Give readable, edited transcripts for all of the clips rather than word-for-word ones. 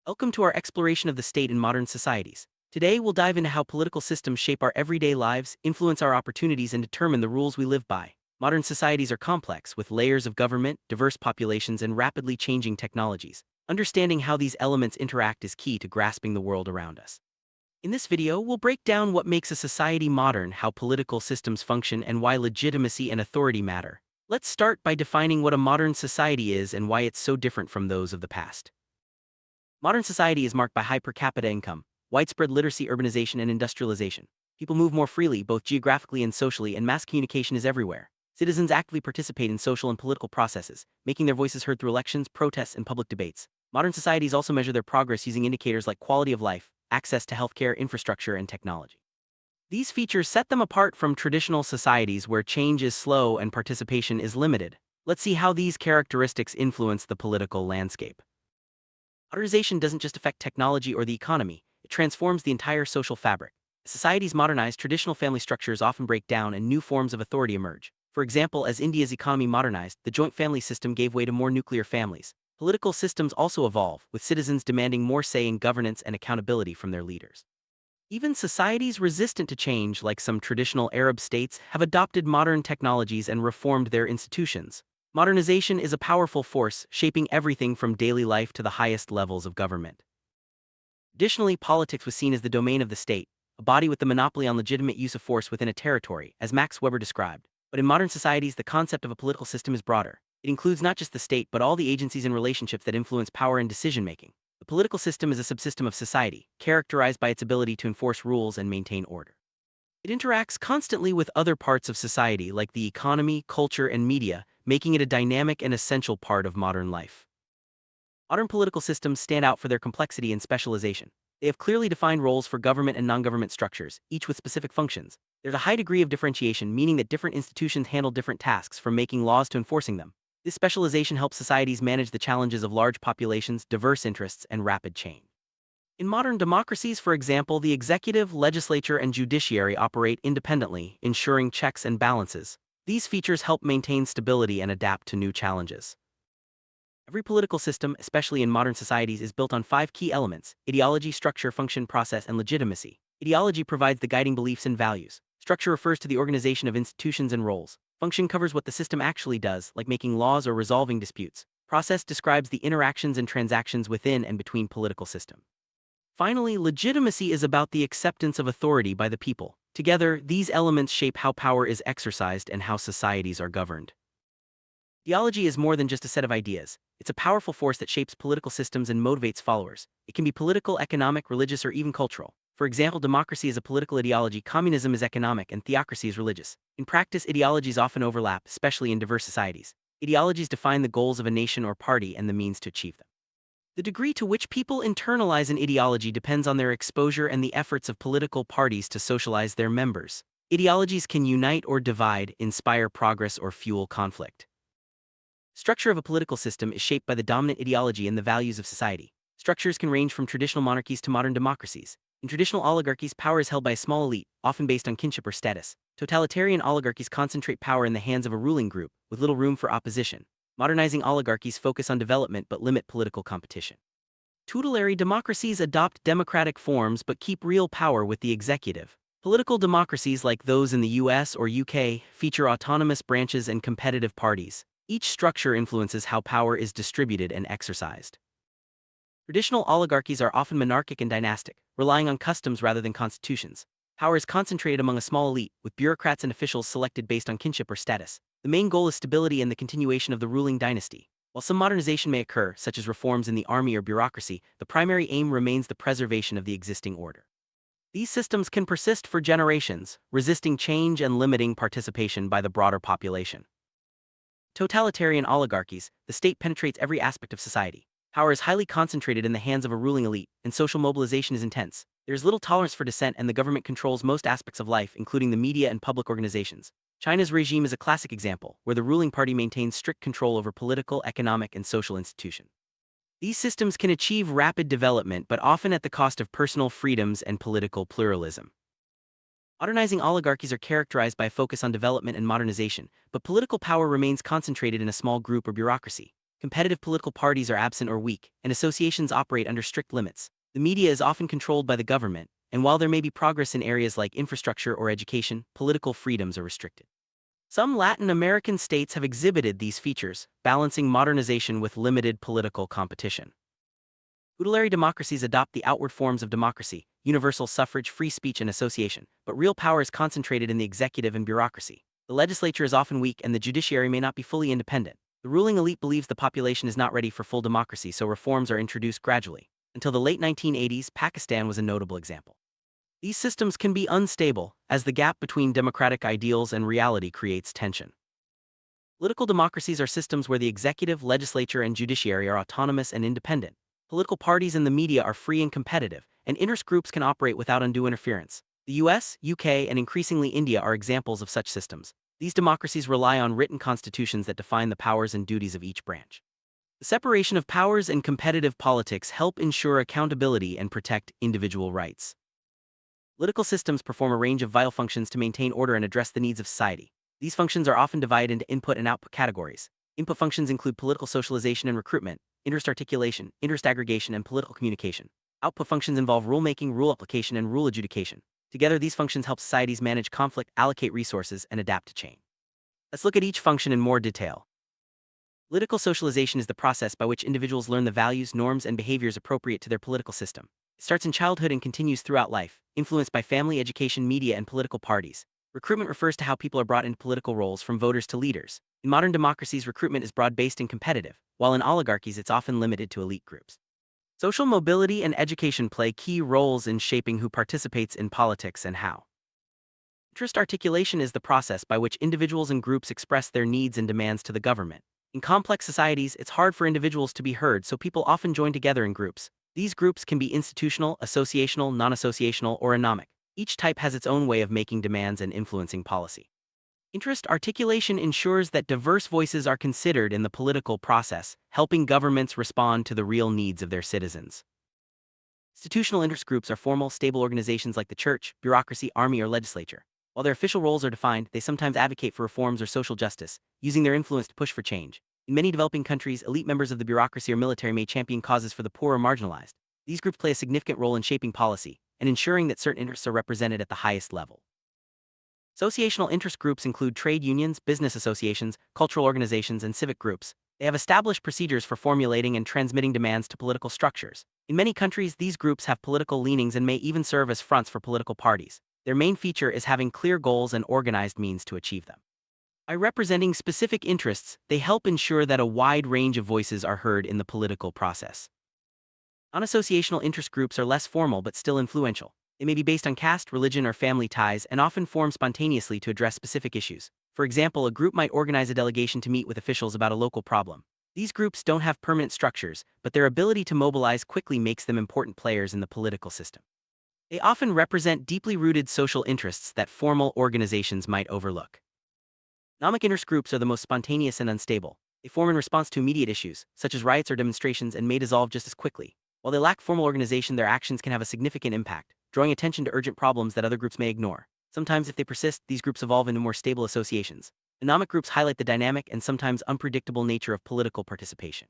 Welcome to our exploration of the state in modern societies. Today, we'll dive into how political systems shape our everyday lives, influence our opportunities, and determine the rules we live by. Modern societies are complex, with layers of government, diverse populations, and rapidly changing technologies. Understanding how these elements interact is key to grasping the world around us. In this video, we'll break down what makes a society modern, how political systems function, and why legitimacy and authority matter. Let's start by defining what a modern society is and why it's so different from those of the past. Modern society is marked by high per capita income, widespread literacy, urbanization, and industrialization. People move more freely, both geographically and socially, and mass communication is everywhere. Citizens actively participate in social and political processes, making their voices heard through elections, protests, and public debates. Modern societies also measure their progress using indicators like quality of life, access to healthcare, infrastructure, and technology. These features set them apart from traditional societies where change is slow and participation is limited. Let's see how these characteristics influence the political landscape. Modernization doesn't just affect technology or the economy, it transforms the entire social fabric. As societies modernize, traditional family structures often break down and new forms of authority emerge. For example, as India's economy modernized, the joint family system gave way to more nuclear families. Political systems also evolve, with citizens demanding more say in governance and accountability from their leaders. Even societies resistant to change, like some traditional Arab states, have adopted modern technologies and reformed their institutions. Modernization is a powerful force, shaping everything from daily life to the highest levels of government. Additionally, politics was seen as the domain of the state, a body with the monopoly on legitimate use of force within a territory, as Max Weber described. But in modern societies, the concept of a political system is broader. It includes not just the state, but all the agencies and relationships that influence power and decision-making. The political system is a subsystem of society, characterized by its ability to enforce rules and maintain order. It interacts constantly with other parts of society like the economy, culture, and media, making it a dynamic and essential part of modern life. Modern political systems stand out for their complexity and specialization. They have clearly defined roles for government and non-government structures, each with specific functions. There's a high degree of differentiation, meaning that different institutions handle different tasks, from making laws to enforcing them. This specialization helps societies manage the challenges of large populations, diverse interests, and rapid change. In modern democracies, for example, the executive, legislature, and judiciary operate independently, ensuring checks and balances. These features help maintain stability and adapt to new challenges. Every political system, especially in modern societies, is built on 5 key elements: ideology, structure, function, process, and legitimacy. Ideology provides the guiding beliefs and values. Structure refers to the organization of institutions and roles. Function covers what the system actually does, like making laws or resolving disputes. Process describes the interactions and transactions within and between political systems. Finally, legitimacy is about the acceptance of authority by the people. Together, these elements shape how power is exercised and how societies are governed. Ideology is more than just a set of ideas. It's a powerful force that shapes political systems and motivates followers. It can be political, economic, religious, or even cultural. For example, democracy is a political ideology, communism is economic, and theocracy is religious. In practice, ideologies often overlap, especially in diverse societies. Ideologies define the goals of a nation or party and the means to achieve them. The degree to which people internalize an ideology depends on their exposure and the efforts of political parties to socialize their members. Ideologies can unite or divide, inspire progress, or fuel conflict. Structure of a political system is shaped by the dominant ideology and the values of society. Structures can range from traditional monarchies to modern democracies. In traditional oligarchies, power is held by a small elite, often based on kinship or status. Totalitarian oligarchies concentrate power in the hands of a ruling group, with little room for opposition. Modernizing oligarchies focus on development but limit political competition. Tutelary democracies adopt democratic forms but keep real power with the executive. Political democracies like those in the US or UK feature autonomous branches and competitive parties. Each structure influences how power is distributed and exercised. Traditional oligarchies are often monarchic and dynastic, relying on customs rather than constitutions. Power is concentrated among a small elite, with bureaucrats and officials selected based on kinship or status. The main goal is stability and the continuation of the ruling dynasty. While some modernization may occur, such as reforms in the army or bureaucracy, the primary aim remains the preservation of the existing order. These systems can persist for generations, resisting change and limiting participation by the broader population. Totalitarian oligarchies, the state penetrates every aspect of society. Power is highly concentrated in the hands of a ruling elite, and social mobilization is intense. There is little tolerance for dissent, and the government controls most aspects of life, including the media and public organizations. China's regime is a classic example, where the ruling party maintains strict control over political, economic, and social institutions. These systems can achieve rapid development, but often at the cost of personal freedoms and political pluralism. Modernizing oligarchies are characterized by a focus on development and modernization, but political power remains concentrated in a small group or bureaucracy. Competitive political parties are absent or weak, and associations operate under strict limits. The media is often controlled by the government, and while there may be progress in areas like infrastructure or education, political freedoms are restricted. Some Latin American states have exhibited these features, balancing modernization with limited political competition. Tutelary democracies adopt the outward forms of democracy, universal suffrage, free speech, and association, but real power is concentrated in the executive and bureaucracy. The legislature is often weak and the judiciary may not be fully independent. The ruling elite believes the population is not ready for full democracy, so reforms are introduced gradually. Until the late 1980s, Pakistan was a notable example. These systems can be unstable, as the gap between democratic ideals and reality creates tension. Political democracies are systems where the executive, legislature, and judiciary are autonomous and independent. Political parties and the media are free and competitive, and interest groups can operate without undue interference. The US, UK, and increasingly India are examples of such systems. These democracies rely on written constitutions that define the powers and duties of each branch. The separation of powers and competitive politics help ensure accountability and protect individual rights. Political systems perform a range of vital functions to maintain order and address the needs of society. These functions are often divided into input and output categories. Input functions include political socialization and recruitment, interest articulation, interest aggregation, and political communication. Output functions involve rulemaking, rule application, and rule adjudication. Together, these functions help societies manage conflict, allocate resources, and adapt to change. Let's look at each function in more detail. Political socialization is the process by which individuals learn the values, norms, and behaviors appropriate to their political system. It starts in childhood and continues throughout life, influenced by family, education, media, and political parties. Recruitment refers to how people are brought into political roles, from voters to leaders. In modern democracies, recruitment is broad-based and competitive, while in oligarchies it's often limited to elite groups. Social mobility and education play key roles in shaping who participates in politics and how. Interest articulation is the process by which individuals and groups express their needs and demands to the government. In complex societies, it's hard for individuals to be heard, so people often join together in groups. These groups can be institutional, associational, non-associational, or anomic. Each type has its own way of making demands and influencing policy. Interest articulation ensures that diverse voices are considered in the political process, helping governments respond to the real needs of their citizens. Institutional interest groups are formal, stable organizations like the church, bureaucracy, army, or legislature. While their official roles are defined, they sometimes advocate for reforms or social justice, using their influence to push for change. In many developing countries, elite members of the bureaucracy or military may champion causes for the poor or marginalized. These groups play a significant role in shaping policy and ensuring that certain interests are represented at the highest level. Associational interest groups include trade unions, business associations, cultural organizations, and civic groups. They have established procedures for formulating and transmitting demands to political structures. In many countries, these groups have political leanings and may even serve as fronts for political parties. Their main feature is having clear goals and organized means to achieve them. By representing specific interests, they help ensure that a wide range of voices are heard in the political process. Non-associational interest groups are less formal but still influential. They may be based on caste, religion, or family ties and often form spontaneously to address specific issues. For example, a group might organize a delegation to meet with officials about a local problem. These groups don't have permanent structures, but their ability to mobilize quickly makes them important players in the political system. They often represent deeply rooted social interests that formal organizations might overlook. Anomic interest groups are the most spontaneous and unstable. They form in response to immediate issues, such as riots or demonstrations, and may dissolve just as quickly. While they lack formal organization, their actions can have a significant impact, drawing attention to urgent problems that other groups may ignore. Sometimes, if they persist, these groups evolve into more stable associations. Anomic groups highlight the dynamic and sometimes unpredictable nature of political participation.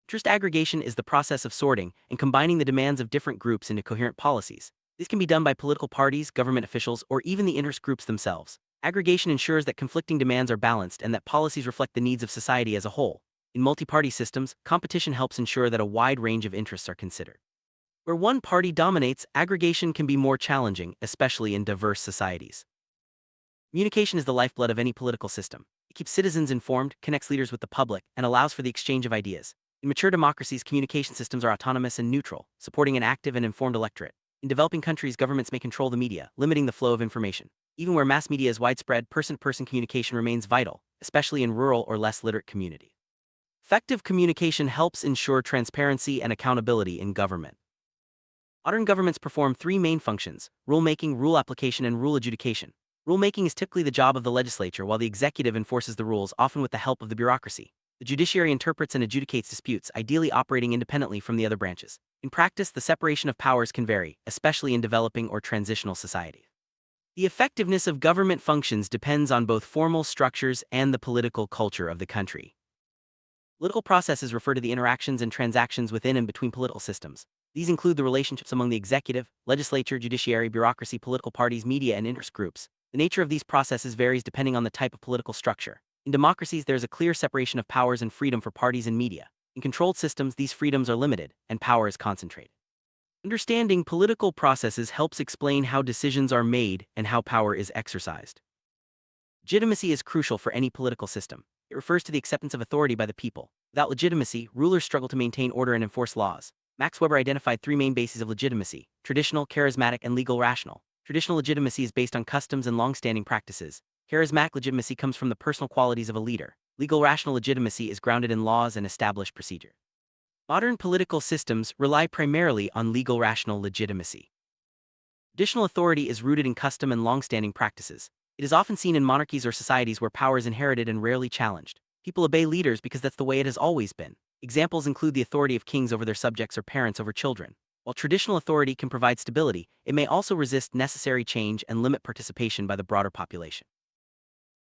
Interest aggregation is the process of sorting and combining the demands of different groups into coherent policies. This can be done by political parties, government officials, or even the interest groups themselves. Aggregation ensures that conflicting demands are balanced and that policies reflect the needs of society as a whole. In multi-party systems, competition helps ensure that a wide range of interests are considered. Where one party dominates, aggregation can be more challenging, especially in diverse societies. Communication is the lifeblood of any political system. It keeps citizens informed, connects leaders with the public, and allows for the exchange of ideas. In mature democracies, communication systems are autonomous and neutral, supporting an active and informed electorate. In developing countries, governments may control the media, limiting the flow of information. Even where mass media is widespread, person-to-person communication remains vital, especially in rural or less literate communities. Effective communication helps ensure transparency and accountability in government. Modern governments perform three main functions: rulemaking, rule application, and rule adjudication. Rulemaking is typically the job of the legislature, while the executive enforces the rules, often with the help of the bureaucracy. The judiciary interprets and adjudicates disputes, ideally operating independently from the other branches. In practice, the separation of powers can vary, especially in developing or transitional societies. The effectiveness of government functions depends on both formal structures and the political culture of the country. Political processes refer to the interactions and transactions within and between political systems. These include the relationships among the executive, legislature, judiciary, bureaucracy, political parties, media, and interest groups. The nature of these processes varies depending on the type of political structure. In democracies, there is a clear separation of powers and freedom for parties and media. In controlled systems, these freedoms are limited, and power is concentrated. Understanding political processes helps explain how decisions are made and how power is exercised. Legitimacy is crucial for any political system. It refers to the acceptance of authority by the people. Without legitimacy, rulers struggle to maintain order and enforce laws. Max Weber identified three main bases of legitimacy: traditional, charismatic, and legal rational. Traditional legitimacy is based on customs and long-standing practices. Charismatic legitimacy comes from the personal qualities of a leader. Legal rational legitimacy is grounded in laws and established procedure. Modern political systems rely primarily on legal rational legitimacy. Traditional authority is rooted in custom and long-standing practices. It is often seen in monarchies or societies where power is inherited and rarely challenged. People obey leaders because that's the way it has always been. Examples include the authority of kings over their subjects or parents over children. While traditional authority can provide stability, it may also resist necessary change and limit participation by the broader population.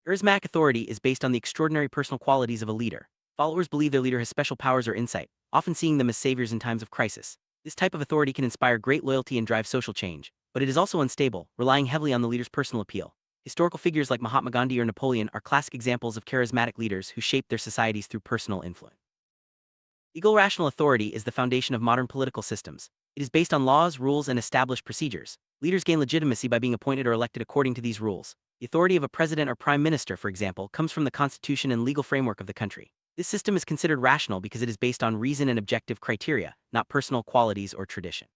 Charismatic authority is based on the extraordinary personal qualities of a leader. Followers believe their leader has special powers or insight, often seeing them as saviors in times of crisis. This type of authority can inspire great loyalty and drive social change, but it is also unstable, relying heavily on the leader's personal appeal. Historical figures like Mahatma Gandhi or Napoleon are classic examples of charismatic leaders who shaped their societies through personal influence. Legal rational authority is the foundation of modern political systems. It is based on laws, rules, and established procedures. Leaders gain legitimacy by being appointed or elected according to these rules. The authority of a president or prime minister, for example, comes from the constitution and legal framework of the country. This system is considered rational because it is based on reason and objective criteria, not personal qualities or tradition.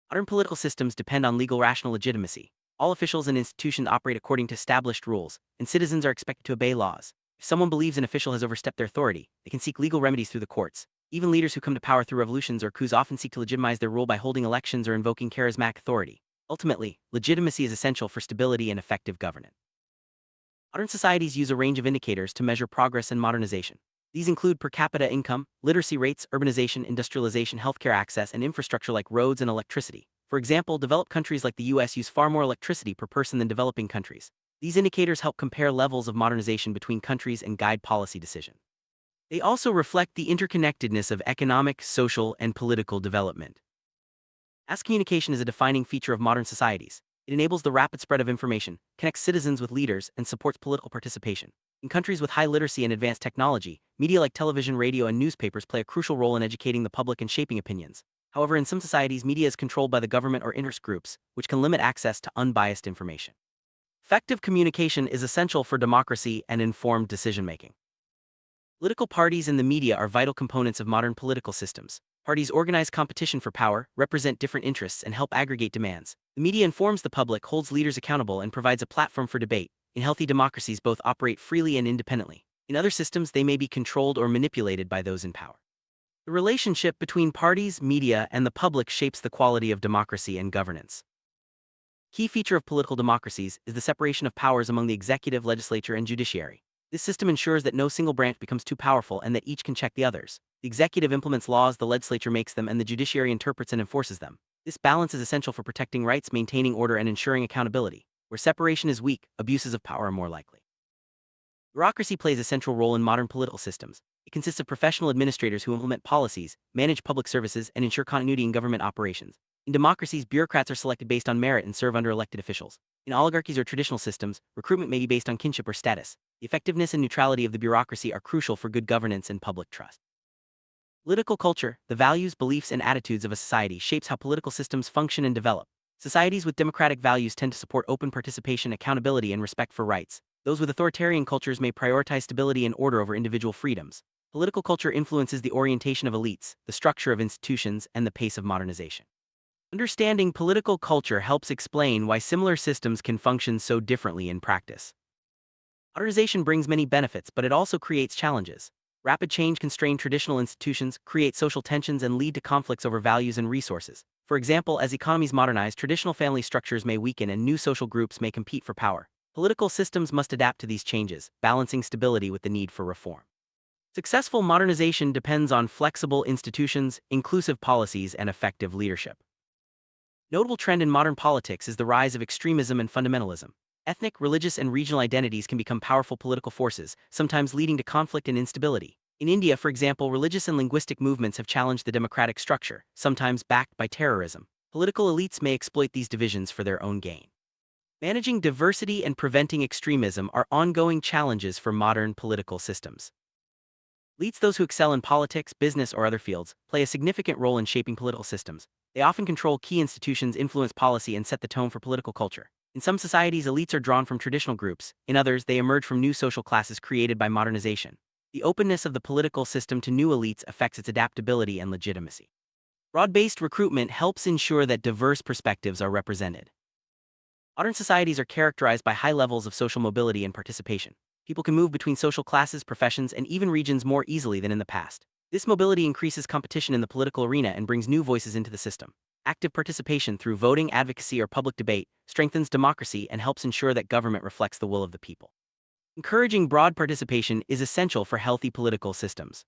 Modern political systems depend on legal rational legitimacy. All officials and institutions operate according to established rules, and citizens are expected to obey laws. If someone believes an official has overstepped their authority, they can seek legal remedies through the courts. Even leaders who come to power through revolutions or coups often seek to legitimize their rule by holding elections or invoking charismatic authority. Ultimately, legitimacy is essential for stability and effective governance. Modern societies use a range of indicators to measure progress and modernization. These include per capita income, literacy rates, urbanization, industrialization, healthcare access, and infrastructure like roads and electricity. For example, developed countries like the US use far more electricity per person than developing countries. These indicators help compare levels of modernization between countries and guide policy decisions. They also reflect the interconnectedness of economic, social, and political development. Mass communication is a defining feature of modern societies. It enables the rapid spread of information, connects citizens with leaders, and supports political participation. In countries with high literacy and advanced technology, media like television, radio, and newspapers play a crucial role in educating the public and shaping opinions. However, in some societies, media is controlled by the government or interest groups, which can limit access to unbiased information. Effective communication is essential for democracy and informed decision-making. Political parties and the media are vital components of modern political systems. Parties organize competition for power, represent different interests, and help aggregate demands. The media informs the public, holds leaders accountable, and provides a platform for debate. In healthy democracies, both operate freely and independently. In other systems, they may be controlled or manipulated by those in power. The relationship between parties, media, and the public shapes the quality of democracy and governance. Key feature of political democracies is the separation of powers among the executive, legislature, and judiciary. This system ensures that no single branch becomes too powerful and that each can check the others. The executive implements laws, the legislature makes them, and the judiciary interprets and enforces them. This balance is essential for protecting rights, maintaining order, and ensuring accountability. Where separation is weak, abuses of power are more likely. Bureaucracy plays a central role in modern political systems. It consists of professional administrators who implement policies, manage public services, and ensure continuity in government operations. In democracies, bureaucrats are selected based on merit and serve under elected officials. In oligarchies or traditional systems, recruitment may be based on kinship or status. The effectiveness and neutrality of the bureaucracy are crucial for good governance and public trust. Political culture, the values, beliefs, and attitudes of a society shapes how political systems function and develop. Societies with democratic values tend to support open participation, accountability, and respect for rights. Those with authoritarian cultures may prioritize stability and order over individual freedoms. Political culture influences the orientation of elites, the structure of institutions, and the pace of modernization. Understanding political culture helps explain why similar systems can function so differently in practice. Modernization brings many benefits, but it also creates challenges. Rapid change can strain traditional institutions, create social tensions, and lead to conflicts over values and resources. For example, as economies modernize, traditional family structures may weaken and new social groups may compete for power. Political systems must adapt to these changes, balancing stability with the need for reform. Successful modernization depends on flexible institutions, inclusive policies, and effective leadership. Notable trend in modern politics is the rise of extremism and fundamentalism. Ethnic, religious, and regional identities can become powerful political forces, sometimes leading to conflict and instability. In India, for example, religious and linguistic movements have challenged the democratic structure, sometimes backed by terrorism. Political elites may exploit these divisions for their own gain. Managing diversity and preventing extremism are ongoing challenges for modern political systems. Elites, those who excel in politics, business, or other fields, play a significant role in shaping political systems. They often control key institutions, influence policy, and set the tone for political culture. In some societies, elites are drawn from traditional groups. In others, they emerge from new social classes created by modernization. The openness of the political system to new elites affects its adaptability and legitimacy. Broad-based recruitment helps ensure that diverse perspectives are represented. Modern societies are characterized by high levels of social mobility and participation. People can move between social classes, professions, and even regions more easily than in the past. This mobility increases competition in the political arena and brings new voices into the system. Active participation through voting, advocacy, or public debate strengthens democracy and helps ensure that government reflects the will of the people. Encouraging broad participation is essential for healthy political systems.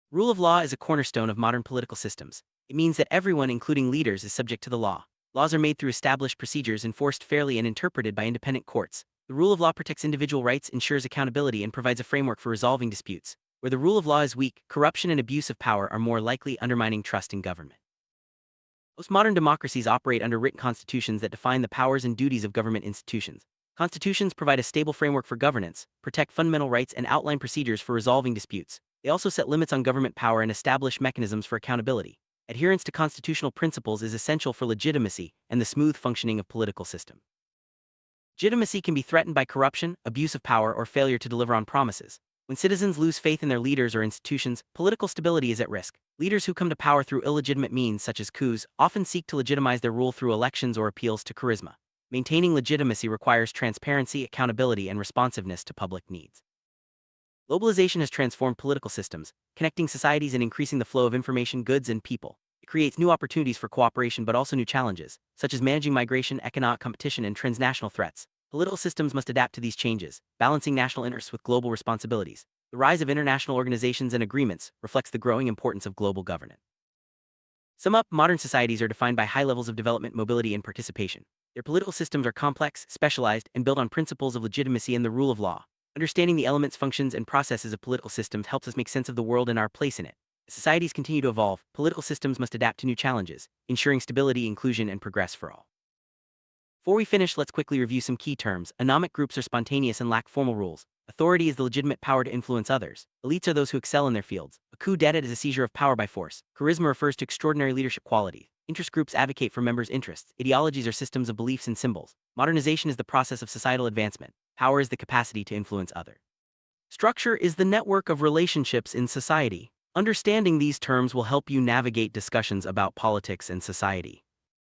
Rule of law is a cornerstone of modern political systems. It means that everyone, including leaders, is subject to the law. Laws are made through established procedures enforced fairly and interpreted by independent courts. The rule of law protects individual rights, ensures accountability, and provides a framework for resolving disputes. Where the rule of law is weak, corruption and abuse of power are more likely, undermining trust in government. Most modern democracies operate under written constitutions that define the powers and duties of government institutions. Constitutions provide a stable framework for governance, protect fundamental rights, and outline procedures for resolving disputes. They also set limits on government power and establish mechanisms for accountability. Adherence to constitutional principles is essential for legitimacy and the smooth functioning of political system. Legitimacy can be threatened by corruption, abuse of power, or failure to deliver on promises. When citizens lose faith in their leaders or institutions, political stability is at risk. Leaders who come to power through illegitimate means, such as coups, often seek to legitimize their rule through elections or appeals to charisma. Maintaining legitimacy requires transparency, accountability, and responsiveness to public needs. Globalization has transformed political systems, connecting societies and increasing the flow of information, goods, and people. It creates new opportunities for cooperation but also new challenges, such as managing migration, economic competition, and transnational threats. Political systems must adapt to these changes, balancing national interests with global responsibilities. The rise of international organizations and agreements reflects the growing importance of global governance. Sum up, modern societies are defined by high levels of development, mobility, and participation. Their political systems are complex, specialized, and built on principles of legitimacy and the rule of law. Understanding the elements, functions, and processes of political systems helps us make sense of the world and our place in it. As societies continue to evolve, political systems must adapt to new challenges, ensuring stability, inclusion, and progress for all. Before we finish, let's quickly review some key terms. Anomic groups are spontaneous and lack formal rules. Authority is the legitimate power to influence others. Elites are those who excel in their fields. A coup d'etat is a seizure of power by force. Charisma refers to extraordinary leadership qualities. Interest groups advocate for members' interests. Ideologies are systems of beliefs and symbols. Modernization is the process of societal advancement. Power is the capacity to influence others. Structure is the network of relationships in society. Understanding these terms will help you navigate discussions about politics and society.